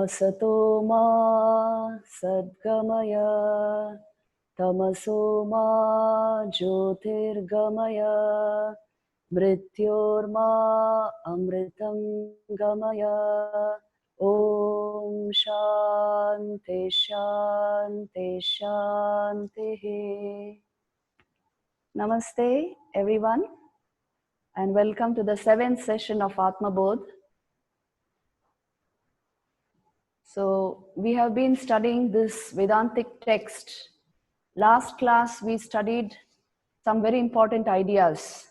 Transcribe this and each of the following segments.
Asato ma sadgamaya tamaso ma jyotirgamaya mrityorma amritam gamaya. Om Shanti Shanti Shanti. Namaste everyone and welcome to the 7th session of Atmabodha. So we have been studying this Vedantic text. Last class we studied some very important ideas,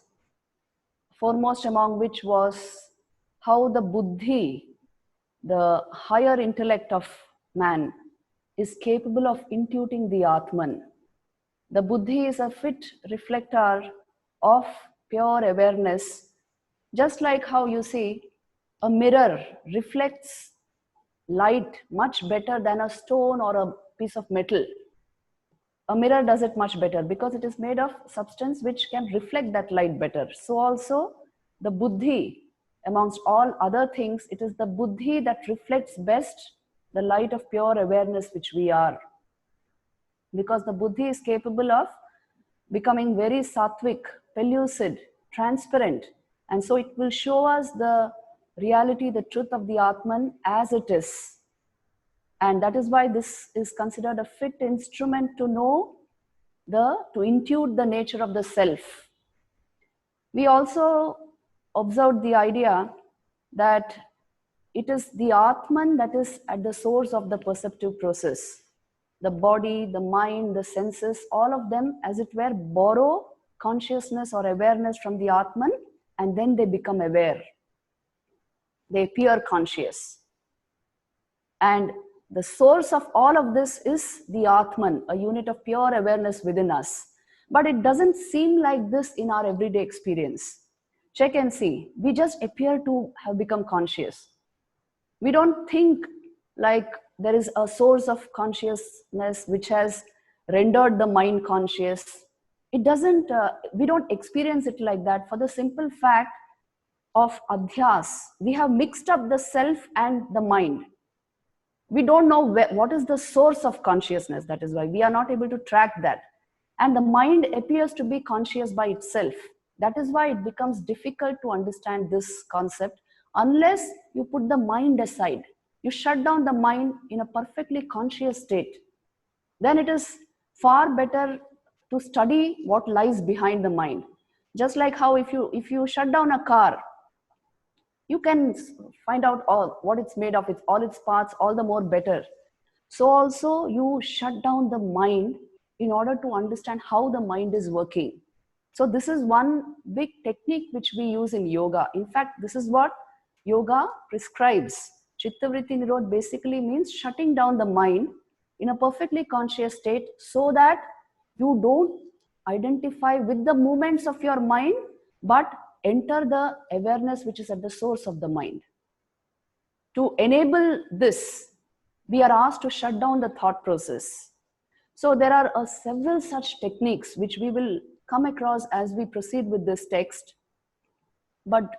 foremost among which was how the buddhi, the higher intellect of man, is capable of intuiting the Atman. The buddhi is a fit reflector of pure awareness, just like how you see a mirror reflects light much better than a stone or a piece of metal. A mirror does it much better because it is made of substance which can reflect that light better. So also the buddhi, amongst all other things, it is the buddhi that reflects best the light of pure awareness which we are. Because the buddhi is capable of becoming very sattvic, pellucid, transparent, and so it will show us the reality, the truth of the Atman as it is. And that is why this is considered a fit instrument to know to intuit the nature of the self. We also observed the idea that it is the Atman that is at the source of the perceptive process. The body, the mind, the senses, all of them, as it were, borrow consciousness or awareness from the Atman, and then they become aware. They appear conscious. And the source of all of this is the Atman, a unit of pure awareness within us. But it doesn't seem like this in our everyday experience. Check and see. We just appear to have become conscious. We don't think like there is a source of consciousness which has rendered the mind conscious. It doesn't, we don't experience it like that for the simple fact of adhyas. We have mixed up the self and the mind. We don't know what is the source of consciousness. That is why we are not able to track that. And the mind appears to be conscious by itself. That is why it becomes difficult to understand this concept unless you put the mind aside. You shut down the mind in a perfectly conscious state. Then it is far better to study what lies behind the mind. Just like how if you shut down a car, you can find out what it's made of, all its parts, all the more better. So also you shut down the mind in order to understand how the mind is working. So this is one big technique which we use in yoga. In fact, this is what yoga prescribes. Chittavritti Nirodh basically means shutting down the mind in a perfectly conscious state so that you don't identify with the movements of your mind, but enter the awareness which is at the source of the mind. To enable this, we are asked to shut down the thought process. So there are several such techniques which we will come across as we proceed with this text. But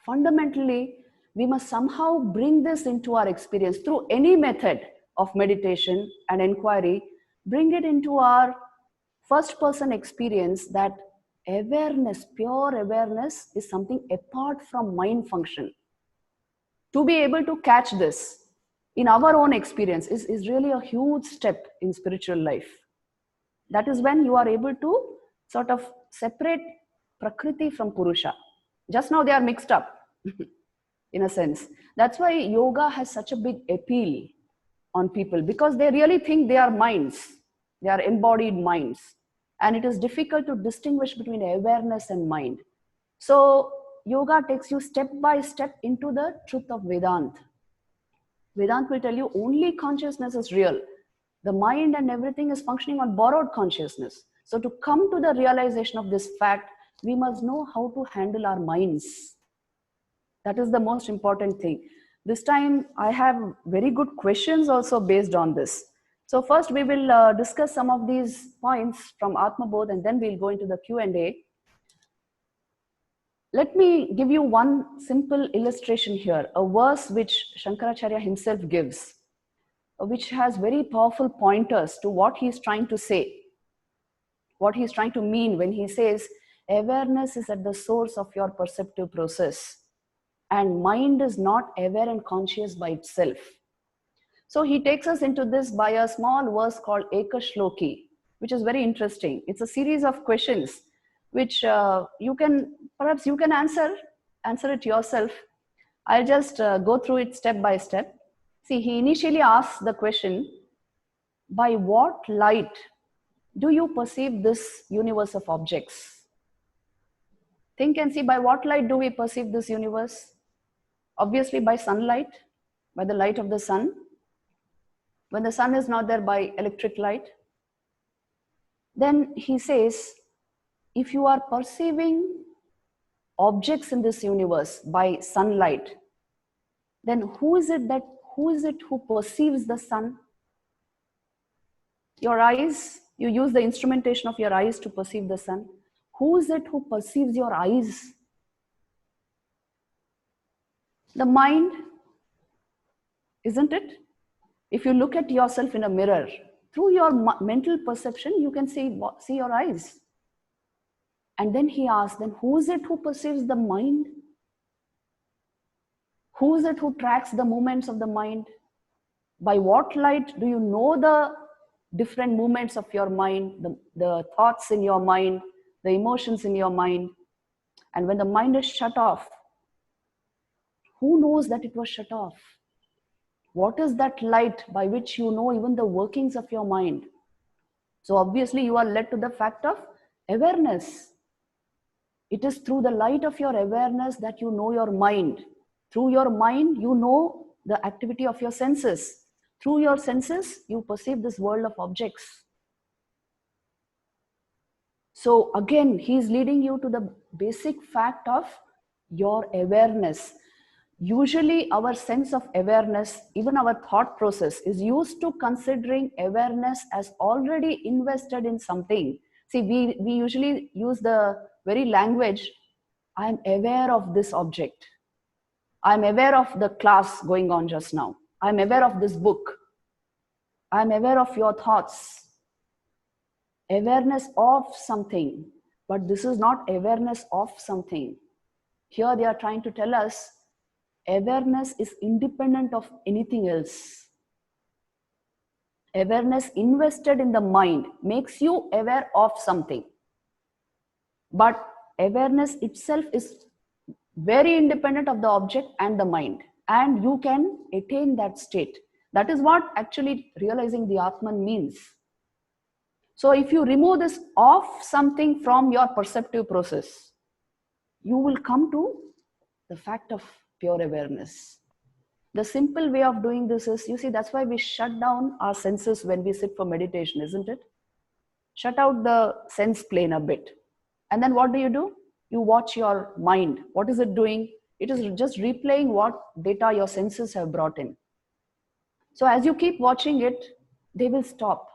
fundamentally, we must somehow bring this into our experience through any method of meditation and inquiry, bring it into our first person experience that awareness, pure awareness is something apart from mind function. To be able to catch this in our own experience is really a huge step in spiritual life. That is when you are able to sort of separate Prakriti from Purusha. Just now they are mixed up in a sense. That's why yoga has such a big appeal on people, because they really think they are minds. They are embodied minds. And it is difficult to distinguish between awareness and mind. So yoga takes you step by step into the truth of Vedanta. Vedanta will tell you only consciousness is real. The mind and everything is functioning on borrowed consciousness. So to come to the realization of this fact, we must know how to handle our minds. That is the most important thing. This time I have very good questions also based on this. So first we will discuss some of these points from Atmabodha, and then we'll go into the Q&A. Let me give you one simple illustration here, a verse which Shankaracharya himself gives, which has very powerful pointers to what he's trying to say, what he's trying to mean when he says, awareness is at the source of your perceptive process, and mind is not aware and conscious by itself. So he takes us into this by a small verse called Ekashloki, which is very interesting. It's a series of questions which perhaps you can answer it yourself. I'll just go through it step by step. See, he initially asks the question, by what light do you perceive this universe of objects? Think and see, by what light do we perceive this universe? Obviously by sunlight, by the light of the sun. When the sun is not there, by electric light. Then he says, if you are perceiving objects in this universe by sunlight, then who is it who perceives the sun? Your eyes, you use the instrumentation of your eyes to perceive the sun. Who is it who perceives your eyes? The mind, isn't it? If you look at yourself in a mirror, through your mental perception, you can see your eyes. And then he asks, then who is it who perceives the mind? Who is it who tracks the movements of the mind? By what light do you know the different movements of your mind, the thoughts in your mind, the emotions in your mind? And when the mind is shut off, who knows that it was shut off? What is that light by which you know even the workings of your mind? So obviously you are led to the fact of awareness. It is through the light of your awareness that you know your mind. Through your mind, you know the activity of your senses. Through your senses, you perceive this world of objects. So again, he is leading you to the basic fact of your awareness. Usually our sense of awareness, even our thought process, is used to considering awareness as already invested in something. See, we usually use the very language, I am aware of this object. I am aware of the class going on just now. I am aware of this book. I am aware of your thoughts. Awareness of something. But this is not awareness of something. Here they are trying to tell us awareness is independent of anything else. Awareness invested in the mind makes you aware of something. But awareness itself is very independent of the object and the mind. And you can attain that state. That is what actually realizing the Atman means. So if you remove this of something from your perceptive process, you will come to the fact of pure awareness. The simple way of doing this is, you see, that's why we shut down our senses when we sit for meditation, isn't it? Shut out the sense plane a bit. And then what do? You watch your mind. What is it doing? It is just replaying what data your senses have brought in. So as you keep watching it, they will stop.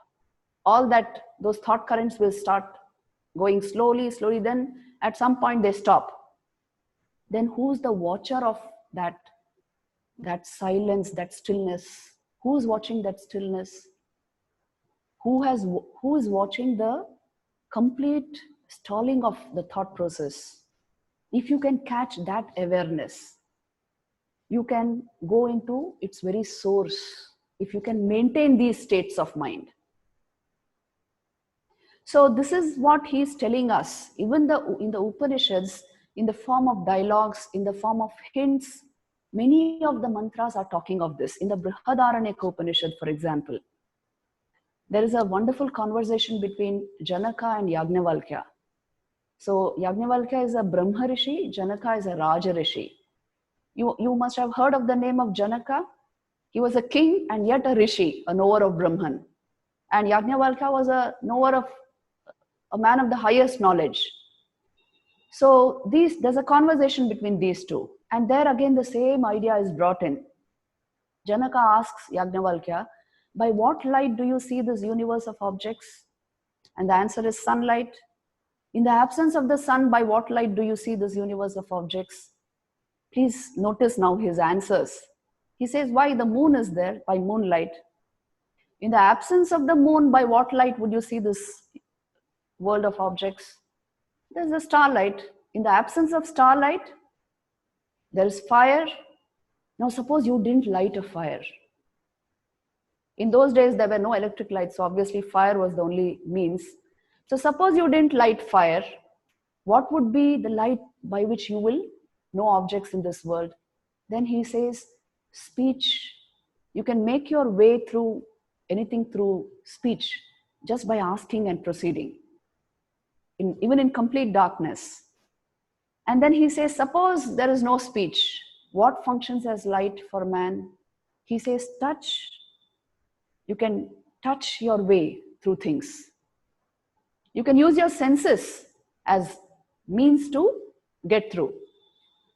All that, those thought currents will start going slowly, then at some point they stop. Then who's the watcher of that silence, that stillness? Who's watching that stillness? Who is watching the complete stalling of the thought process? If you can catch that awareness, you can go into its very source. If you can maintain these states of mind. So this is what he is telling us, even in the Upanishads, in the form of dialogues, in the form of hints, many of the mantras are talking of this. In the Brihadaranyaka Upanishad, for example, there is a wonderful conversation between Janaka and Yajnavalkya. So Yajnavalkya is a Brahma Rishi, Janaka is a Raja Rishi. You must have heard of the name of Janaka. He was a king and yet a Rishi, a knower of Brahman. And Yajnavalkya was a knower of a man of the highest knowledge. So there's a conversation between these two. And there again, the same idea is brought in. Janaka asks Yajnavalkya, by what light do you see this universe of objects? And the answer is sunlight. In the absence of the sun, by what light do you see this universe of objects? Please notice now his answers. He says, why? The moon is there, by moonlight. In the absence of the moon, by what light would you see this world of objects? There's the starlight. In the absence of starlight, there is fire. Now suppose you didn't light a fire. In those days, there were no electric lights, so obviously fire was the only means. So suppose you didn't light fire, what would be the light by which you will know objects in this world? Then he says, speech. You can make your way through anything through speech, just by asking and proceeding, even in complete darkness. And then he says, suppose there is no speech, what functions as light for man? He says, touch. You can touch your way through things. You can use your senses as means to get through.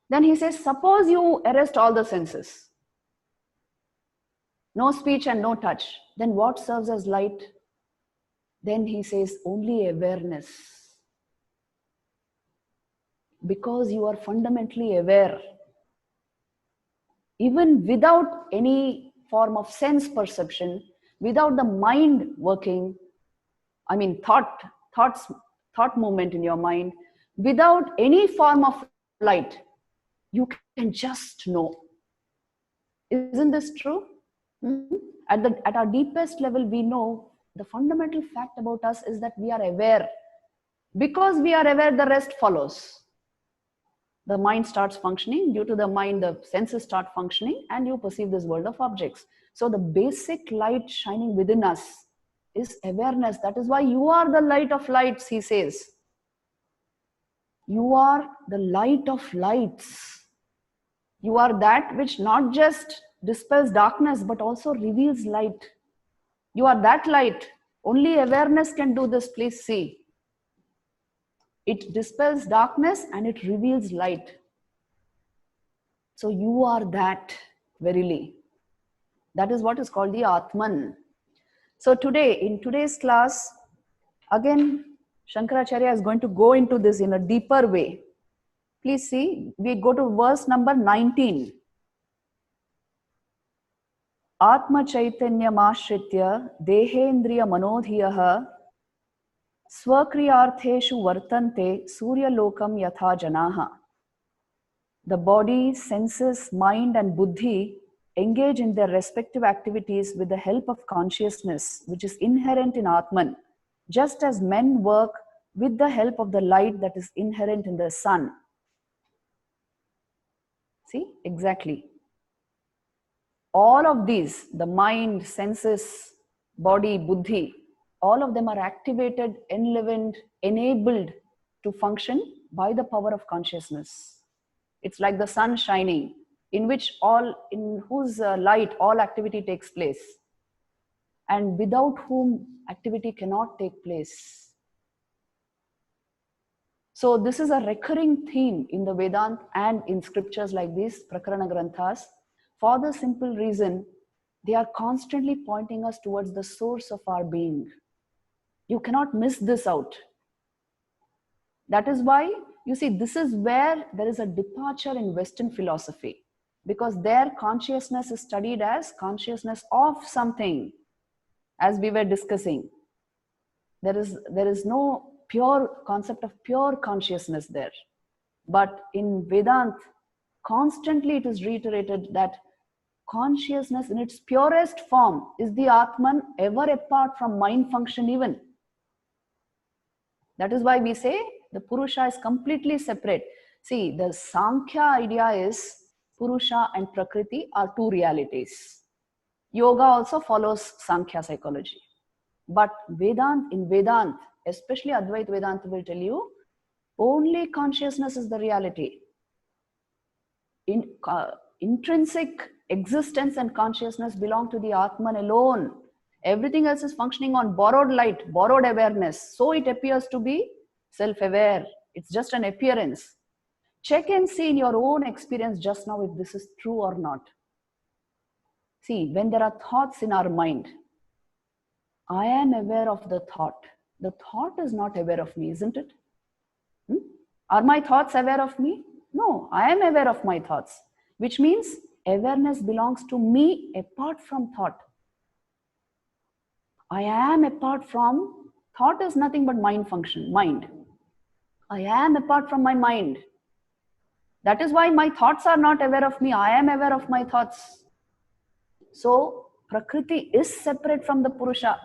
Then he says, suppose you arrest all the senses, no speech and no touch, then what serves as light? Then he says, only awareness. Because you are fundamentally aware, even without any form of sense perception, without the mind working, thought movement in your mind, without any form of light, you can just know. Isn't this true? At our deepest level, we know the fundamental fact about us is that we are aware. Because we are aware, the rest follows. The mind starts functioning. Due to the mind, the senses start functioning, and you perceive this world of objects. So the basic light shining within us is awareness. That is why you are the light of lights, he says. You are the light of lights. You are that which not just dispels darkness, but also reveals light. You are that light. Only awareness can do this, please see. It dispels darkness and it reveals light. So you are that, verily. That is what is called the Atman. So today, in today's class, again, Shankaracharya is going to go into this in a deeper way. Please see, we go to verse number 19. Atma Chaitanya Mashritya Dehendriya Manodhiyaha Swakriyartheshu Vartante Surya Lokam Yatha Janaha. The body, senses, mind and buddhi engage in their respective activities with the help of consciousness, which is inherent in Atman, just as men work with the help of the light that is inherent in the sun. See, exactly. All of these, the mind, senses, body, buddhi, all of them are activated, enlivened, enabled to function by the power of consciousness. It's like the sun shining, in whose light all activity takes place, and without whom activity cannot take place. So this is a recurring theme in the Vedanta and in scriptures like these, Prakarana Granthas, for the simple reason they are constantly pointing us towards the source of our being. You cannot miss this out. That is why, you see, this is where there is a departure in Western philosophy, because their consciousness is studied as consciousness of something, as we were discussing. There is no pure concept of pure consciousness there. But in Vedanta, constantly it is reiterated that consciousness in its purest form is the Atman, ever apart from mind function even. That is why we say the Purusha is completely separate. See, the Sankhya idea is Purusha and Prakriti are two realities. Yoga also follows Sankhya psychology. But in Vedanta, especially Advaita Vedanta will tell you, only consciousness is the reality. Intrinsic existence and consciousness belong to the Atman alone. Everything else is functioning on borrowed light, borrowed awareness. So it appears to be self-aware. It's just an appearance. Check and see in your own experience just now if this is true or not. See, when there are thoughts in our mind, I am aware of the thought. The thought is not aware of me, isn't it? Hmm? Are my thoughts aware of me? No, I am aware of my thoughts, which means awareness belongs to me apart from thought. I am apart from thought is nothing but mind function, mind. I am apart from my mind. That is why my thoughts are not aware of me. I am aware of my thoughts. So, Prakriti is separate from the Purusha.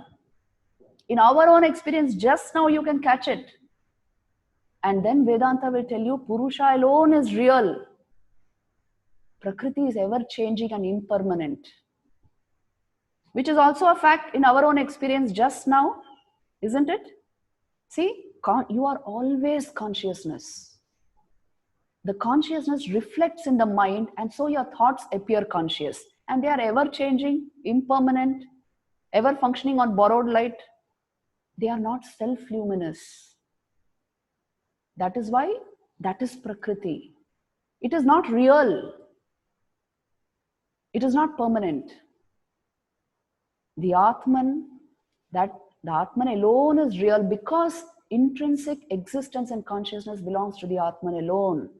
In our own experience, just now you can catch it. And then Vedanta will tell you Purusha alone is real. Prakriti is ever changing and impermanent, which is also a fact in our own experience just now, isn't it? See, you are always consciousness. The consciousness reflects in the mind, and so your thoughts appear conscious. And they are ever changing, impermanent, ever functioning on borrowed light. They are not self luminous. That is why that is Prakriti. It is not real, it is not permanent. The Atman, that the Atman alone is real because intrinsic existence and consciousness belongs to the Atman alone.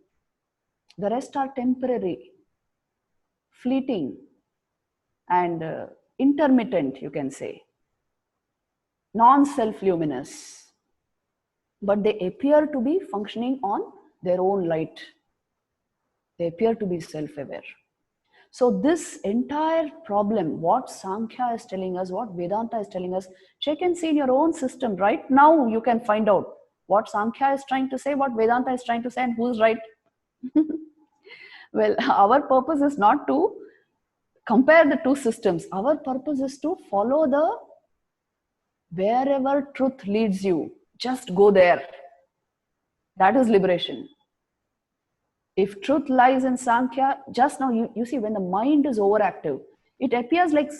The rest are temporary, fleeting, and intermittent, you can say, non-self-luminous. But they appear to be functioning on their own light. They appear to be self-aware. So this entire problem, what Sankhya is telling us, what Vedanta is telling us, check and see in your own system. Right now, you can find out what Sankhya is trying to say, what Vedanta is trying to say, and who's right. Well, our purpose is not to compare the two systems. Our purpose is to follow the wherever truth leads you. Just go there. That is liberation. If truth lies in Sankhya, just now you see when the mind is overactive, it appears like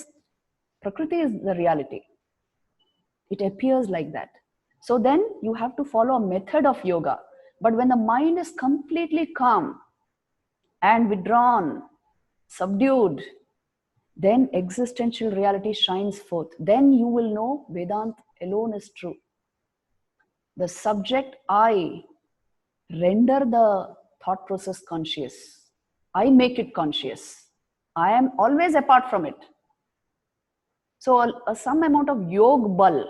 Prakriti is the reality. It appears like that. So then you have to follow a method of yoga. But when the mind is completely calm and withdrawn, subdued, then existential reality shines forth. Then you will know Vedanta alone is true. The subject I render the thought process conscious. I make it conscious. I am always apart from it. So some amount of yog bal,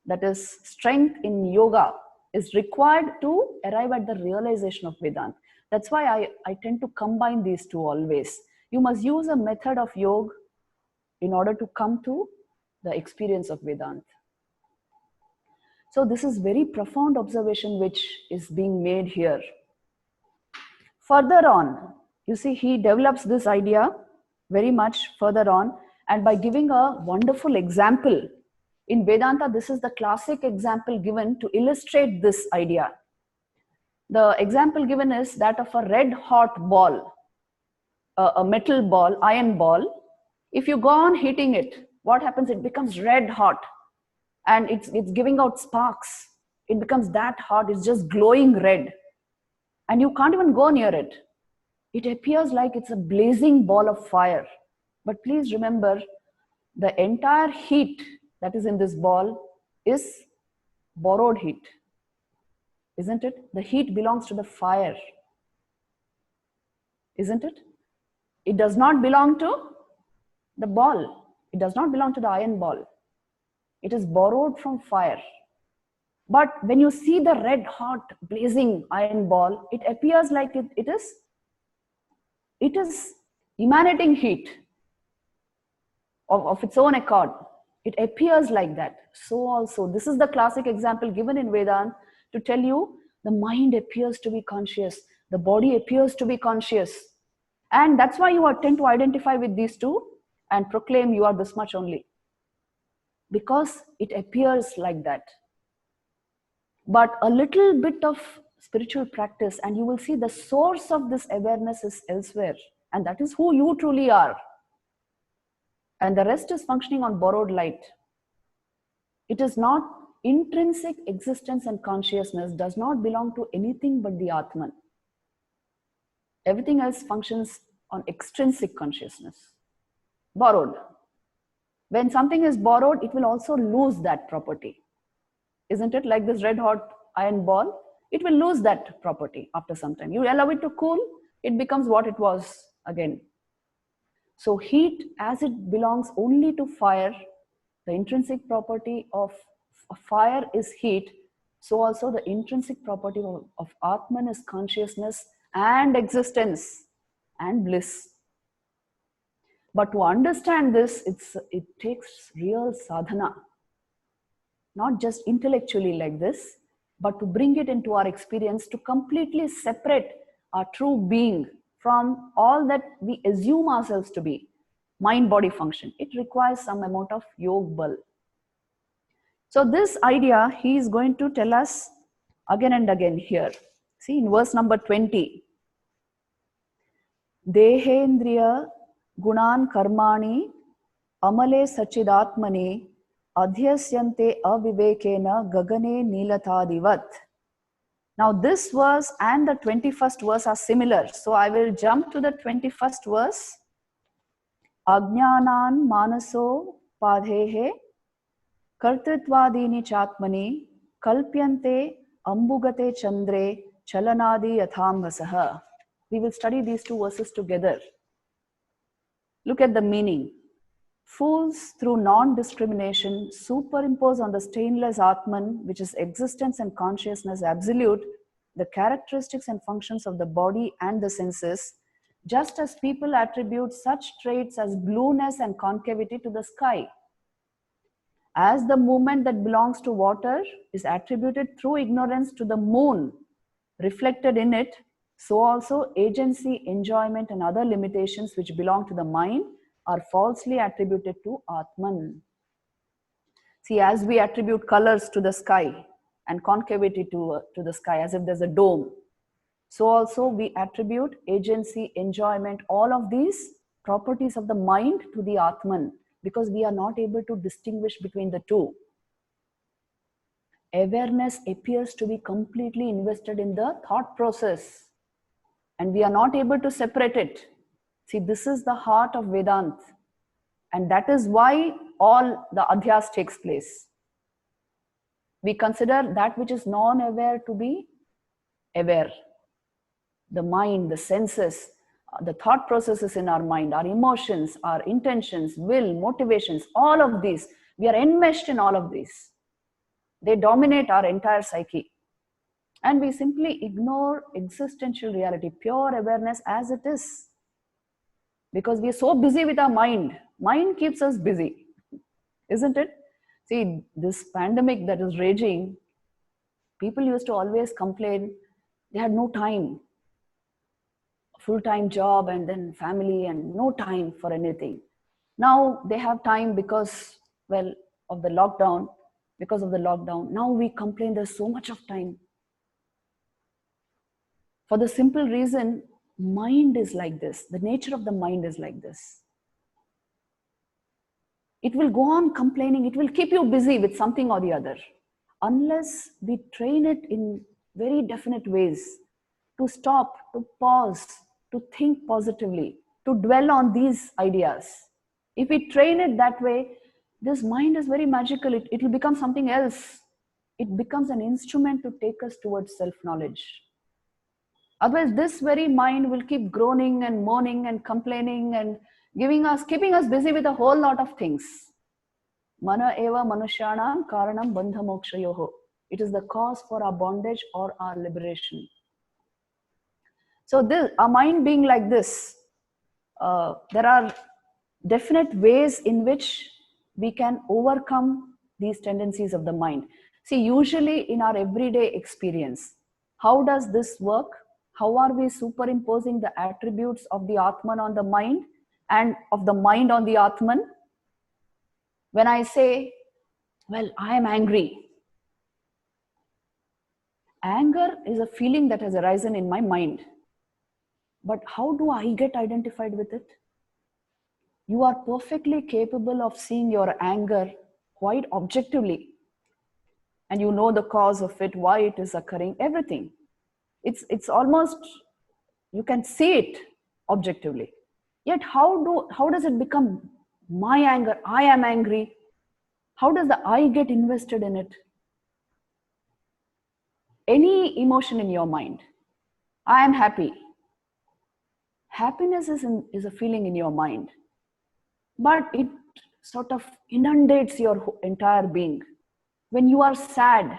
that is strength in yoga, is required to arrive at the realization of Vedanta. That's why I tend to combine these two always. You must use a method of yoga in order to come to the experience of Vedanta. So this is very profound observation which is being made here. Further on, you see, he develops this idea very much further on, and by giving a wonderful example. In Vedanta, this is the classic example given to illustrate this idea. The example given is that of a red hot ball, a metal ball, iron ball. If you go on heating it, what happens? It becomes red hot and it's giving out sparks. It becomes that hot, it's just glowing red. And you can't even go near it. It appears like it's a blazing ball of fire. But please remember, the entire heat that is in this ball is borrowed heat, isn't it? The heat belongs to the fire, isn't it? It does not belong to the ball. It does not belong to the iron ball. It is borrowed from fire. But when you see the red hot blazing iron ball, it appears like it is emanating heat of its own accord. It appears like that. So also, this is the classic example given in Vedanta to tell you the mind appears to be conscious, the body appears to be conscious. And that's why you tend to identify with these two and proclaim you are this much only. Because it appears like that. But a little bit of spiritual practice and you will see the source of this awareness is elsewhere. And that is who you truly are. And the rest is functioning on borrowed light. It is not intrinsic existence and consciousness does not belong to anything but the Atman. Everything else functions on extrinsic consciousness. Borrowed. When something is borrowed, it will also lose that property. Isn't it like this red hot iron ball? it will lose that property after some time. You allow it to cool, it becomes what it was again. So heat, as it belongs only to fire, the intrinsic property of fire is heat. So also the intrinsic property of Atman is consciousness and existence and bliss. But to understand this, it takes real sadhana. Not just intellectually like this, but to bring it into our experience, to completely separate our true being from all that we assume ourselves to be, mind body function. It requires some amount of yog bal. So this idea he is going to tell us again and again here. See, in verse number 20, Dehendriya gunan karmani amale sachidatmani adhyasyante avivekena gagane nilatadivat. Now this verse and the 21st verse are similar. So I will jump to the 21st verse. Ajnanan manaso padhehe kartritvadini chatmani kalpyante ambugate chandre chalanadi yathambhasaha. We will study these two verses together. Look at the meaning. Fools, through non-discrimination, superimpose on the stainless Atman, which is existence and consciousness absolute, the characteristics and functions of the body and the senses, just as people attribute such traits as blueness and concavity to the sky. As the movement that belongs to water is attributed through ignorance to the moon, reflected in it, so also agency, enjoyment, and other limitations which belong to the mind are falsely attributed to Atman. See, as we attribute colors to the sky and concavity to the sky, as if there's a dome, so also we attribute agency, enjoyment, all of these properties of the mind to the Atman, because we are not able to distinguish between the two. Awareness appears to be completely invested in the thought process, and we are not able to separate it. See, this is the heart of Vedanta, and that is why all the adhyas takes place. We consider that which is non-aware to be aware. The mind, the senses, the thought processes in our mind, our emotions, our intentions, will, motivations, all of these, we are enmeshed in all of these. They dominate our entire psyche. And we simply ignore existential reality, pure awareness as it is. Because we are so busy with our mind. Mind keeps us busy, isn't it? See, this pandemic that is raging, people used to always complain they had no time. Full-time job and then family and no time for anything. Now they have time because, well, of the lockdown. Because of the lockdown, now we complain there's so much of time. For the simple reason, mind is like this. The nature of the mind is like this. It will go on complaining. It will keep you busy with something or the other. Unless we train it in very definite ways to stop, to pause, to think positively, to dwell on these ideas. If we train it that way, this mind is very magical. It will become something else. It becomes an instrument to take us towards self-knowledge. Otherwise, this very mind will keep groaning and moaning and complaining and keeping us busy with a whole lot of things. Mana eva manusyanam karanam bandha mokshayoho. It is the cause for our bondage or our liberation. So our mind being like this, there are definite ways in which we can overcome these tendencies of the mind. See, usually in our everyday experience, how does this work? How are we superimposing the attributes of the Atman on the mind and of the mind on the Atman? When I say, well, I am angry. Anger is a feeling that has arisen in my mind. But how do I get identified with it? You are perfectly capable of seeing your anger quite objectively. And you know the cause of it, why it is occurring, everything. It's almost, you can see it objectively. Yet how does it become my anger? I am angry. How does the I get invested in it? any emotion in your mind. I am happy. Happiness is a feeling in your mind, but it sort of inundates your entire being. When you are sad,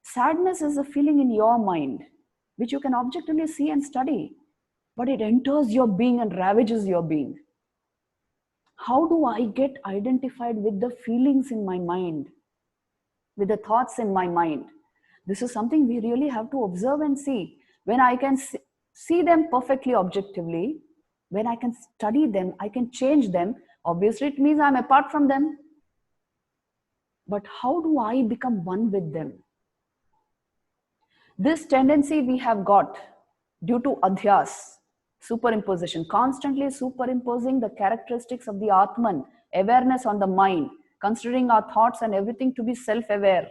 sadness is a feeling in your mind, which you can objectively see and study, but it enters your being and ravages your being. How do I get identified with the feelings in my mind, with the thoughts in my mind? This is something we really have to observe and see. When I can see them perfectly objectively, when I can study them, I can change them. Obviously, it means I'm apart from them. But how do I become one with them? This tendency we have got due to adhyas, superimposition, constantly superimposing the characteristics of the Atman, awareness on the mind, considering our thoughts and everything to be self-aware.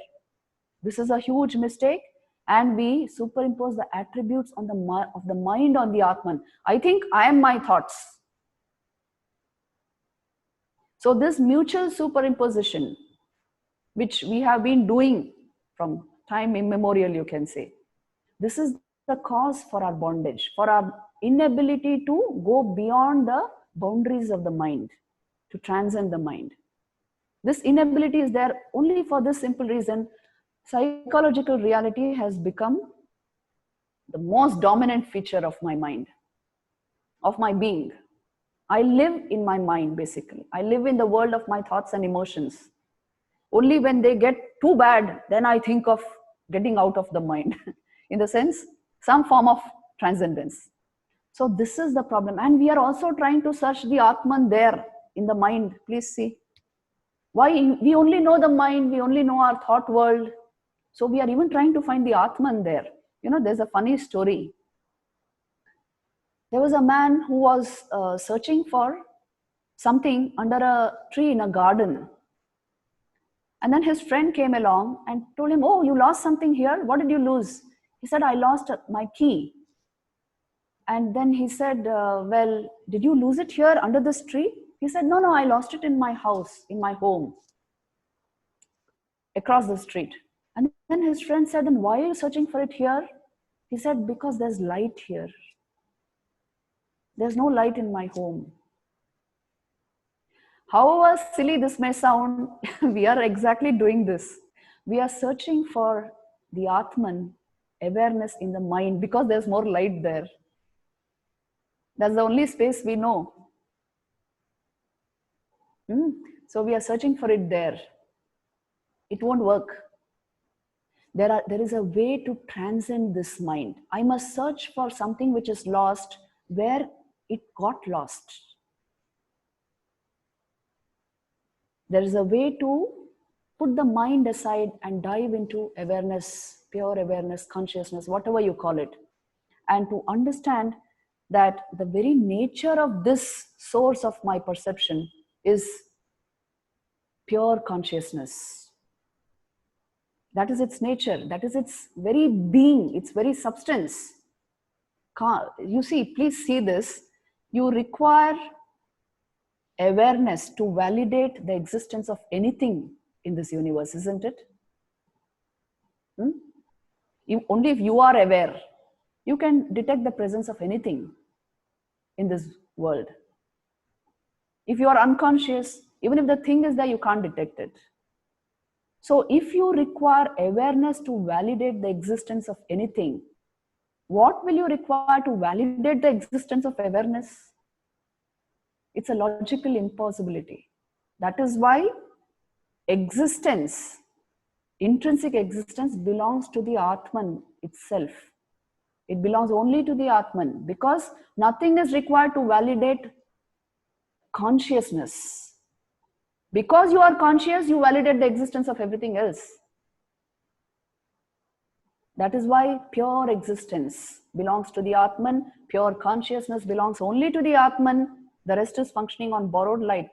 This is a huge mistake, and we superimpose the attributes on of the mind on the Atman. I think I am my thoughts. So this mutual superimposition, which we have been doing from time immemorial, you can say, this is the cause for our bondage, for our inability to go beyond the boundaries of the mind, to transcend the mind. This inability is there only for this simple reason: psychological reality has become the most dominant feature of my mind, of my being. I live in my mind, basically. I live in the world of my thoughts and emotions. Only when they get too bad, then I think of getting out of the mind. In the sense, some form of transcendence. So this is the problem. And we are also trying to search the Atman there in the mind. Please see. Why? We only know the mind, we only know our thought world. So we are even trying to find the Atman there. You know, there's a funny story. There was a man who was searching for something under a tree in a garden. And then his friend came along and told him, "Oh, you lost something here? What did you lose?" He said, "I lost my key." And then he said, "Well, did you lose it here under this tree?" He said, "No, no, I lost it in my house, in my home, across the street." And then his friend said, "Then why are you searching for it here?" He said, "Because there's light here. There's no light in my home." However silly this may sound, we are exactly doing this. We are searching for the Atman, awareness in the mind, because there's more light there. That's the only space we know. So we are searching for it there. It won't work. There is a way to transcend this mind. I must search for something which is lost where it got lost. There is a way to put the mind aside and dive into awareness, pure awareness, consciousness, whatever you call it, and to understand that the very nature of this source of my perception is pure consciousness. That is its nature. That is its very being, its very substance. You see, please see this. You require awareness to validate the existence of anything in this universe, isn't it? Only if you are aware, you can detect the presence of anything in this world. If you are unconscious, even if the thing is there, you can't detect it. So if you require awareness to validate the existence of anything, what will you require to validate the existence of awareness? It's a logical impossibility. That is why existence, intrinsic existence, belongs to the Atman itself. It belongs only to the Atman, because nothing is required to validate consciousness. Because you are conscious, you validate the existence of everything else. That is why pure existence belongs to the Atman, pure consciousness belongs only to the Atman, the rest is functioning on borrowed light.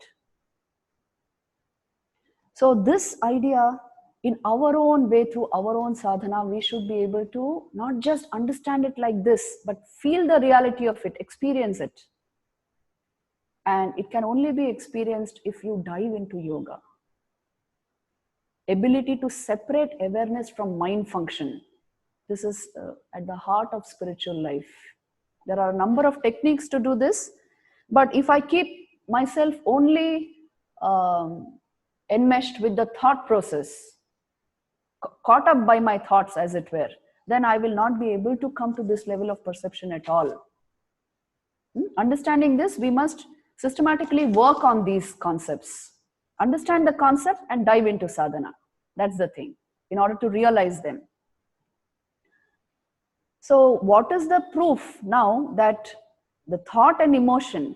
So this idea, in our own way, through our own sadhana, we should be able to not just understand it like this, but feel the reality of it, experience it. And it can only be experienced if you dive into yoga. Ability to separate awareness from mind function. This is at the heart of spiritual life. There are a number of techniques to do this, but if I keep myself only enmeshed with the thought process, caught up by my thoughts as it were, then I will not be able to come to this level of perception at all. Understanding this, we must systematically work on these concepts. Understand the concept and dive into sadhana. That's the thing, in order to realize them. So what is the proof now that the thought and emotion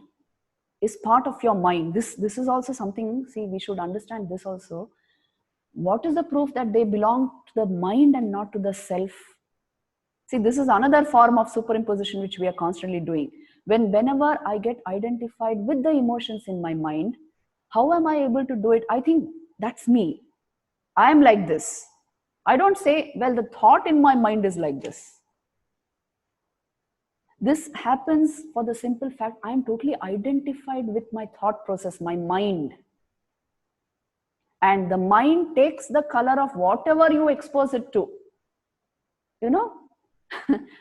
is part of your mind? This is also something, see, we should understand this also. What is the proof that they belong to the mind and not to the self? See, this is another form of superimposition which we are constantly doing. Whenever I get identified with the emotions in my mind, how am I able to do it? I think that's me. I am like this. I don't say, well, the thought in my mind is like this. This happens for the simple fact I am totally identified with my thought process, my mind. And the mind takes the color of whatever you expose it to. You know,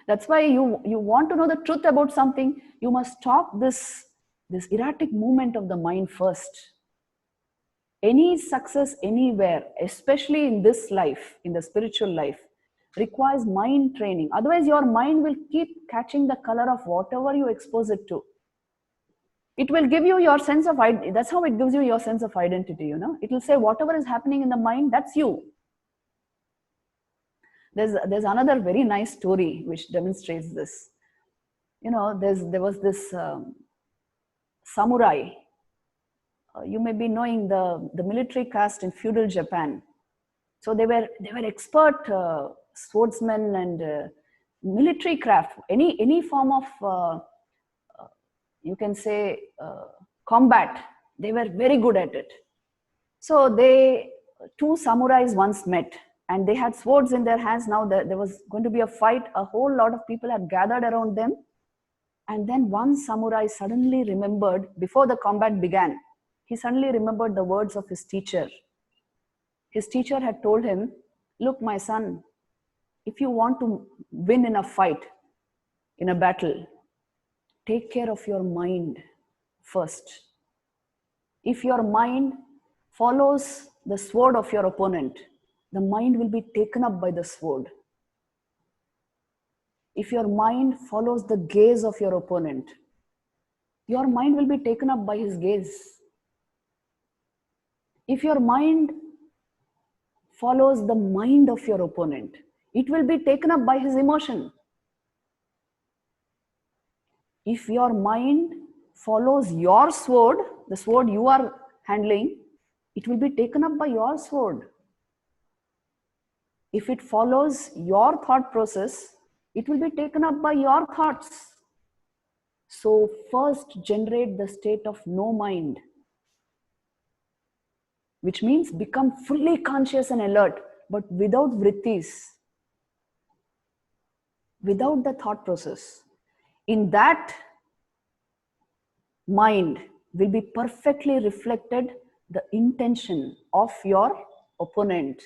that's why you want to know the truth about something, you must stop this erratic movement of the mind first. Any success anywhere, especially in this life, in the spiritual life, requires mind training. Otherwise, your mind will keep catching the color of whatever you expose it to. It will give you your sense of identity. That's how it gives you your sense of identity, you know. It will say whatever is happening in the mind, that's you. There's another very nice story which demonstrates this. You know, there was this samurai. You may be knowing the military caste in feudal Japan. So they were expert swordsmen and military craft. Any form of you can say combat. They were very good at it. So two samurais once met, and they had swords in their hands. Now there was going to be a fight. A whole lot of people had gathered around them. And then one samurai suddenly remembered, before the combat began, he suddenly remembered the words of his teacher. His teacher had told him, look, my son, if you want to win in a fight, in a battle, take care of your mind first. If your mind follows the sword of your opponent, the mind will be taken up by the sword. If your mind follows the gaze of your opponent, your mind will be taken up by his gaze. If your mind follows the mind of your opponent, it will be taken up by his emotion. If your mind follows your sword, the sword you are handling, it will be taken up by your sword. If it follows your thought process, it will be taken up by your thoughts. So first generate the state of no mind, which means become fully conscious and alert, but without vrittis, without the thought process. In that mind will be perfectly reflected the intention of your opponent.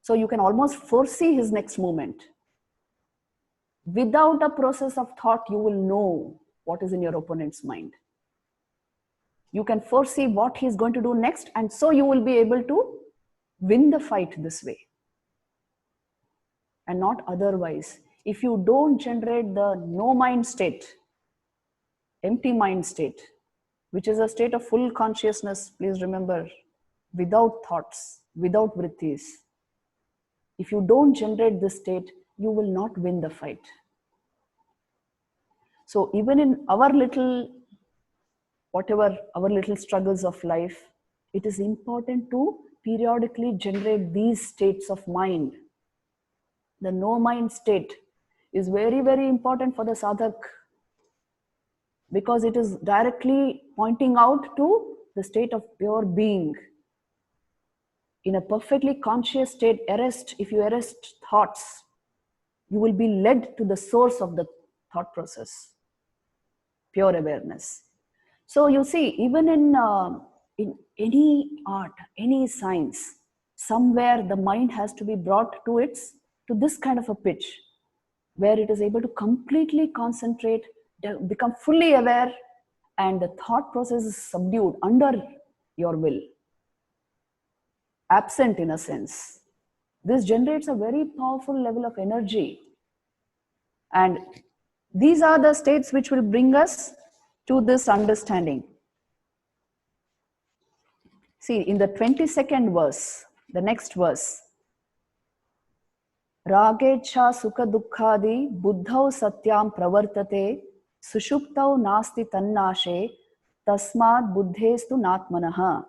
So you can almost foresee his next movement. Without a process of thought, you will know what is in your opponent's mind. You can foresee what he's going to do next, and so you will be able to win the fight this way and not otherwise. If you don't generate the no mind state, empty mind state, which is a state of full consciousness, please remember, without thoughts, without vrittis. If you don't generate this state, you will not win the fight. So even in our little, whatever our little struggles of life, it is important to periodically generate these states of mind. The no mind state is very, very important for the sadhak, because it is directly pointing out to the state of pure being. In a perfectly conscious state, if you arrest thoughts, you will be led to the source of the thought process, pure awareness. So you see, even in any art, any science, somewhere the mind has to be brought to this kind of a pitch where it is able to completely concentrate, become fully aware, and the thought process is subdued under your will, absent in a sense. This generates a very powerful level of energy. And these are the states which will bring us to this understanding. See, in the 22nd verse, the next verse, Ragecha sukha dukkhadi buddhau satyam pravartate sushuptau nasti tannashe tasmad buddhestu natmanaha.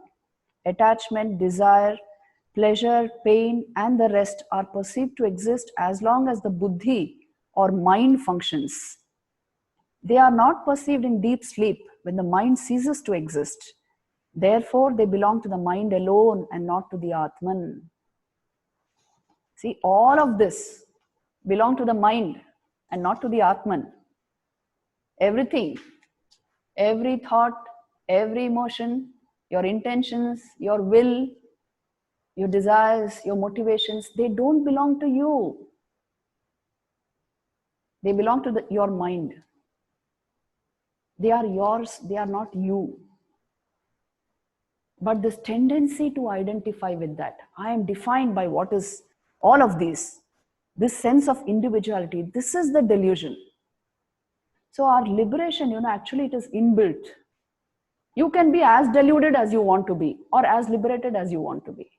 Attachment, desire, pleasure, pain, and the rest are perceived to exist as long as the buddhi or mind functions. They are not perceived in deep sleep when the mind ceases to exist. Therefore, they belong to the mind alone and not to the Atman. See, all of this belong to the mind and not to the Atman. Everything, every thought, every emotion, your intentions, your will, your desires, your motivations, they don't belong to you. They belong to your mind. They are yours, they are not you. But this tendency to identify with that, I am defined by what is all of these, this sense of individuality, this is the delusion. So our liberation, actually it is inbuilt. You can be as deluded as you want to be or as liberated as you want to be.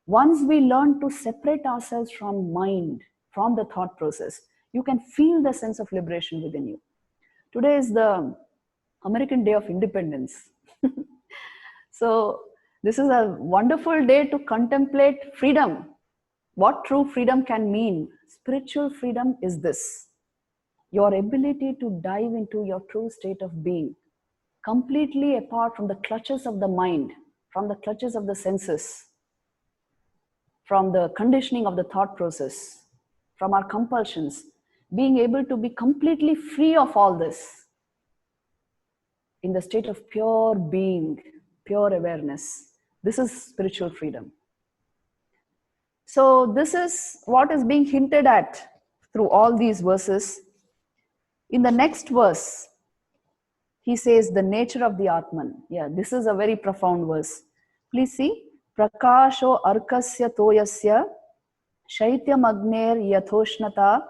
Once we learn to separate ourselves from mind, from the thought process, you can feel the sense of liberation within you. Today is the American Day of Independence. So this is a wonderful day to contemplate freedom. What true freedom can mean. Spiritual freedom is this: your ability to dive into your true state of being, completely apart from the clutches of the mind, from the clutches of the senses, from the conditioning of the thought process, from our compulsions, being able to be completely free of all this in the state of pure being, pure awareness. This is spiritual freedom. So this is what is being hinted at through all these verses. In the next verse, he says the nature of the Atman. Yeah, this is a very profound verse. Please see. Prakasho arkasya toyasya shaityam agner yatoshnata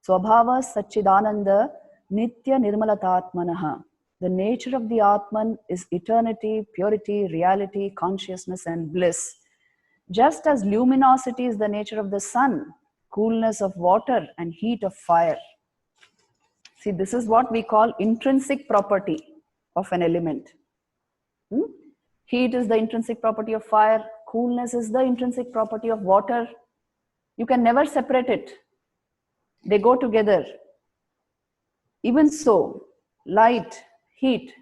swabhava sachidananda nitya nirmalatatmanaha. The nature of the Atman is eternity, purity, reality, consciousness, and bliss. Just as luminosity is the nature of the sun, coolness of water, and heat of fire. See, this is what we call intrinsic property of an element. Heat is the intrinsic property of fire. Coolness is the intrinsic property of water. You can never separate it. They go together. Even so, light, heat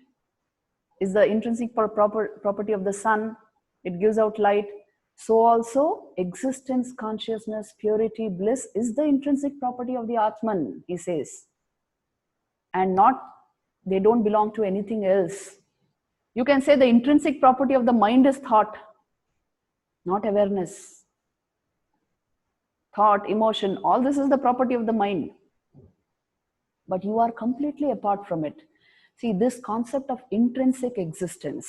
is the intrinsic property of the sun. It gives out light. So also, existence, consciousness, purity, bliss is the intrinsic property of the Atman, he says. And they don't belong to anything else. You can say the intrinsic property of the mind is thought, not awareness. Thought, emotion, all this is the property of the mind. But you are completely apart from it. See, this concept of intrinsic existence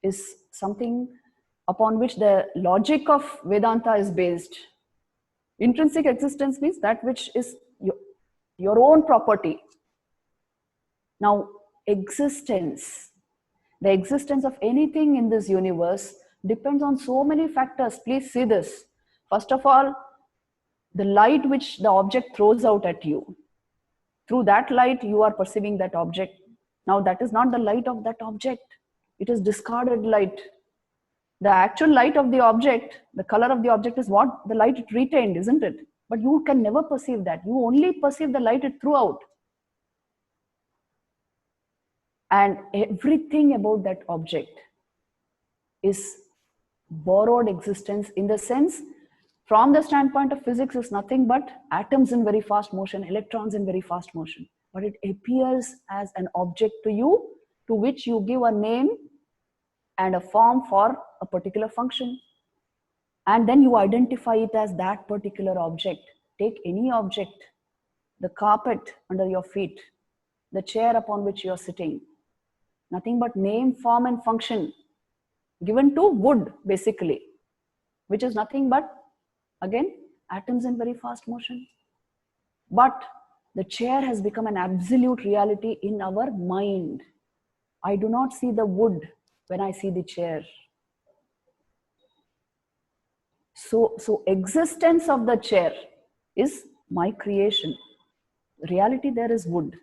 is something upon which the logic of Vedanta is based. Intrinsic existence means that which is your own property. Now, existence, the existence of anything in this universe depends on so many factors. Please see this. First of all, the light which the object throws out at you. Through that light, you are perceiving that object. Now, that is not the light of that object. It is discarded light. The actual light of the object, the color of the object is what the light it retained, isn't it? But you can never perceive that. You only perceive the light it threw out. And everything about that object is borrowed existence, in the sense, from the standpoint of physics, is nothing but atoms in very fast motion, electrons in very fast motion. But it appears as an object to you, to which you give a name and a form for a particular function. And then you identify it as that particular object. Take any object, the carpet under your feet, the chair upon which you are sitting. Nothing but name, form, and function given to wood, basically, which is nothing but, again, atoms in very fast motion. But the chair has become an absolute reality in our mind. I do not see the wood when I see the chair. So existence of the chair is my creation. Reality there is wood.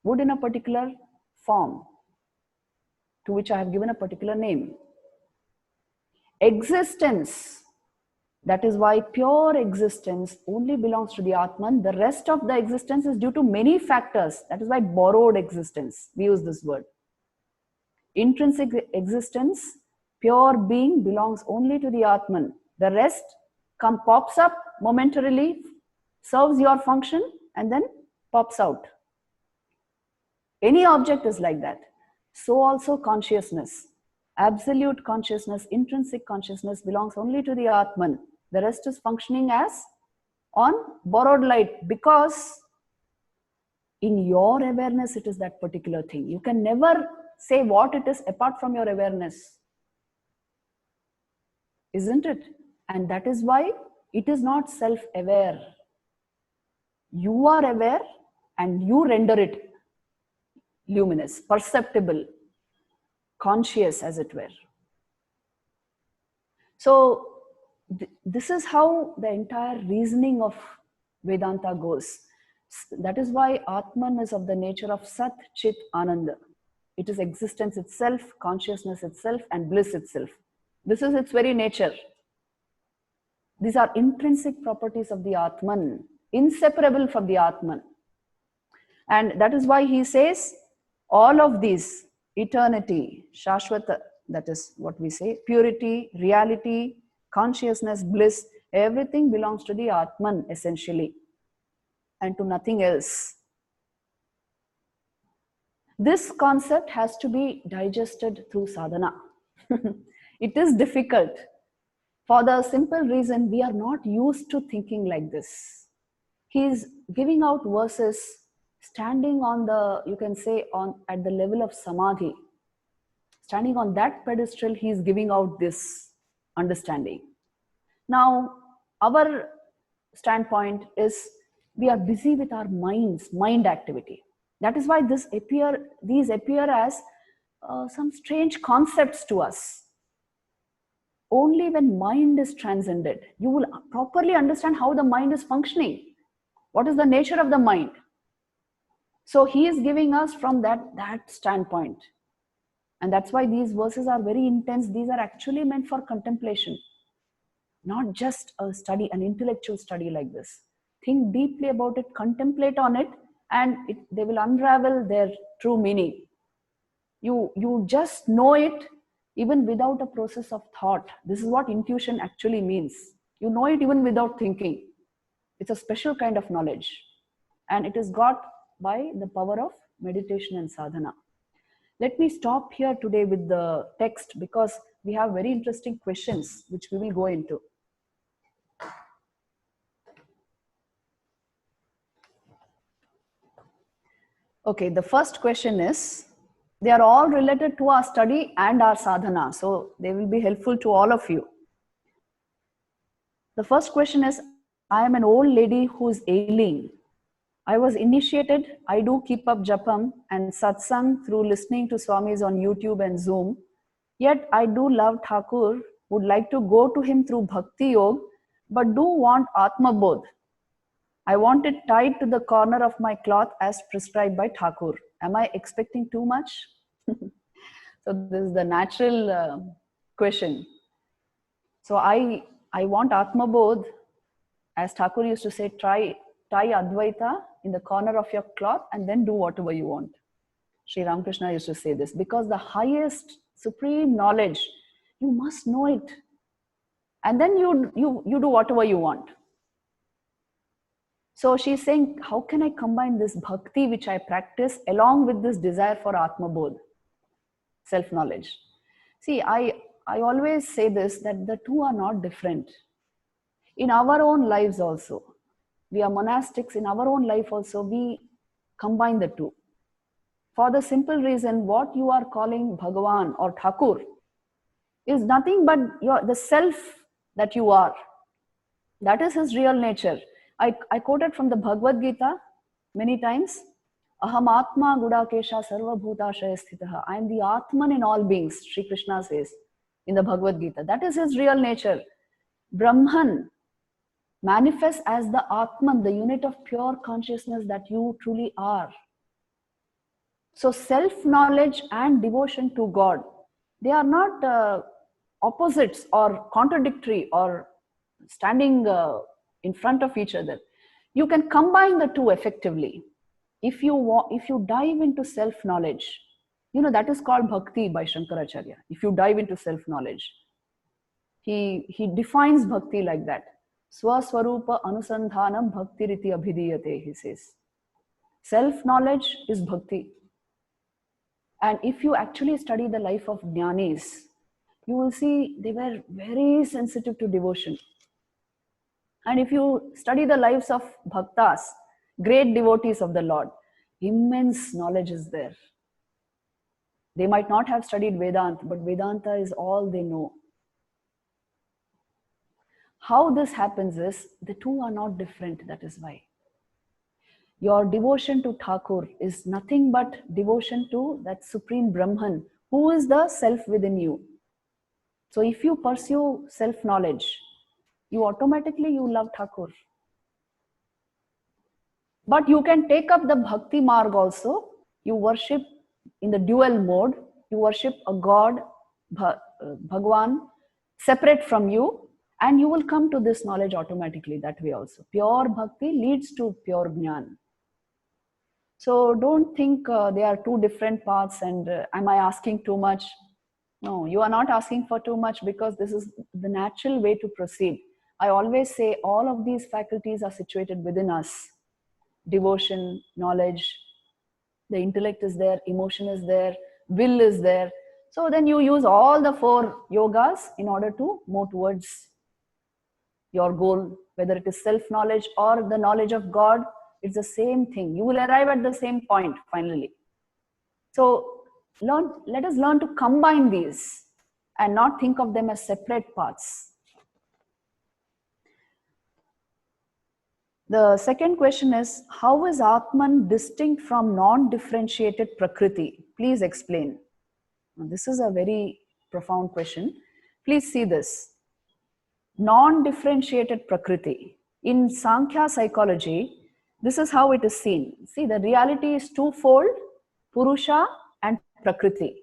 Wood in a particular form, to which I have given a particular name. Existence, that is why pure existence only belongs to the Atman. The rest of the existence is due to many factors. That is why borrowed existence, we use this word. Intrinsic existence, pure being, belongs only to the Atman. The rest pops up momentarily, serves your function, and then pops out. Any object is like that. So also consciousness. Absolute consciousness, intrinsic consciousness belongs only to the Atman. The rest is functioning as on borrowed light, because in your awareness it is that particular thing. You can never say what it is apart from your awareness. Isn't it? And that is why it is not self-aware. You are aware and you render it luminous, perceptible, conscious, as it were. So this is how the entire reasoning of Vedanta goes. That is why Atman is of the nature of Sat, Chit, Ananda. It is existence itself, consciousness itself, and bliss itself. This is its very nature. These are intrinsic properties of the Atman, inseparable from the Atman. And that is why he says all of these, eternity, Shashwata, that is what we say, purity, reality, consciousness, bliss, everything belongs to the Atman essentially, and to nothing else. This concept has to be digested through sadhana. It is difficult for the simple reason we are not used to thinking like this. He is giving out verses standing on the, you can say, at the level of samadhi. Standing on that pedestal, he is giving out this understanding. Now, our standpoint is we are busy with our mind activity. That is why these appear as some strange concepts to us. Only when mind is transcended, you will properly understand how the mind is functioning. What is the nature of the mind? So he is giving us from that standpoint. And that's why these verses are very intense. These are actually meant for contemplation, not just a study, an intellectual study like this. Think deeply about it, contemplate on it, and they will unravel their true meaning. You just know it even without a process of thought. This is what intuition actually means. You know it even without thinking. It's a special kind of knowledge, and it is got by the power of meditation and sadhana. Let me stop here today with the text, because we have very interesting questions which we will go into. Okay, the first question is, they are all related to our study and our sadhana, so they will be helpful to all of you. The first question is, I am an old lady who is ailing. I was initiated, I do keep up japam and satsang through listening to Swamis on YouTube and Zoom. Yet I do love Thakur, would like to go to him through Bhakti Yoga, but do want Atmabodha. I want it tied to the corner of my cloth as prescribed by Thakur. Am I expecting too much? So this is the natural question. So I want Atmabodh, as Thakur used to say, tie Advaita in the corner of your cloth and then do whatever you want. Sri Ramakrishna used to say this, because the highest supreme knowledge, you must know it. And then you do whatever you want. So she's saying, how can I combine this bhakti which I practice along with this desire for Atmabodh, self-knowledge? See, I always say this, that the two are not different. In our own lives also, we are monastics in our own life also, we combine the two. For the simple reason, what you are calling Bhagavan or Thakur is nothing but the self that you are. That is his real nature. I quoted from the Bhagavad Gita many times. Aham Atma Gudakesha Sarva Bhutashaya Sthitaha. I am the Atman in all beings, Sri Krishna says in the Bhagavad Gita. That is his real nature. Brahman manifests as the Atman, the unit of pure consciousness that you truly are. So self-knowledge and devotion to God, they are not opposites or contradictory or standing in front of each other. You can combine the two effectively. If you dive into self-knowledge, that is called bhakti by Shankaracharya. If you dive into self-knowledge, he defines bhakti like that. Swaswarupa anusandhanam bhakti riti abhidiyate, he says. Self-knowledge is bhakti. And if you actually study the life of jnanis, you will see they were very sensitive to devotion. And if you study the lives of bhaktas, great devotees of the Lord, immense knowledge is there. They might not have studied Vedanta, but Vedanta is all they know. How this happens is, the two are not different, that is why. Your devotion to Thakur is nothing but devotion to that Supreme Brahman, who is the self within you. So if you pursue self-knowledge, you automatically love Thakur. But you can take up the Bhakti Marg also. You worship in the dual mode. You worship a God, Bhagwan, separate from you, and you will come to this knowledge automatically that way also. Pure Bhakti leads to pure Jnana. So don't think they are two different paths and am I asking too much? No, you are not asking for too much, because this is the natural way to proceed. I always say all of these faculties are situated within us. Devotion, knowledge, the intellect is there, emotion is there, will is there. So then you use all the 4 yogas in order to move towards your goal, whether it is self-knowledge or the knowledge of God. It's the same thing. You will arrive at the same point finally. So let us learn to combine these and not think of them as separate paths. The second question is, how is Atman distinct from non-differentiated Prakriti? Please explain. This is a very profound question. Please see this. Non-differentiated Prakriti. In Sankhya psychology, this is how it is seen. See, the reality is twofold, Purusha and Prakriti.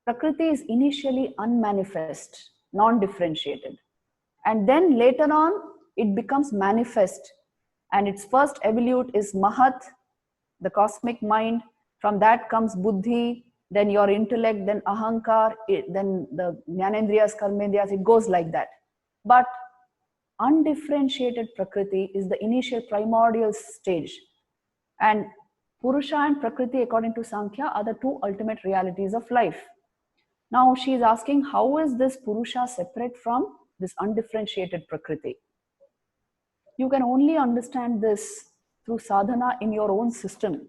Prakriti is initially unmanifest, non-differentiated. And then later on, it becomes manifest. And its first evolute is Mahat, the cosmic mind. From that comes Buddhi, then your intellect, then Ahankar, then the Jnanendriyas, Karmendriyas, it goes like that. But undifferentiated Prakriti is the initial primordial stage. And Purusha and Prakriti, according to Sankhya, are the 2 ultimate realities of life. Now she is asking, how is this Purusha separate from this undifferentiated Prakriti? You can only understand this through sadhana in your own system.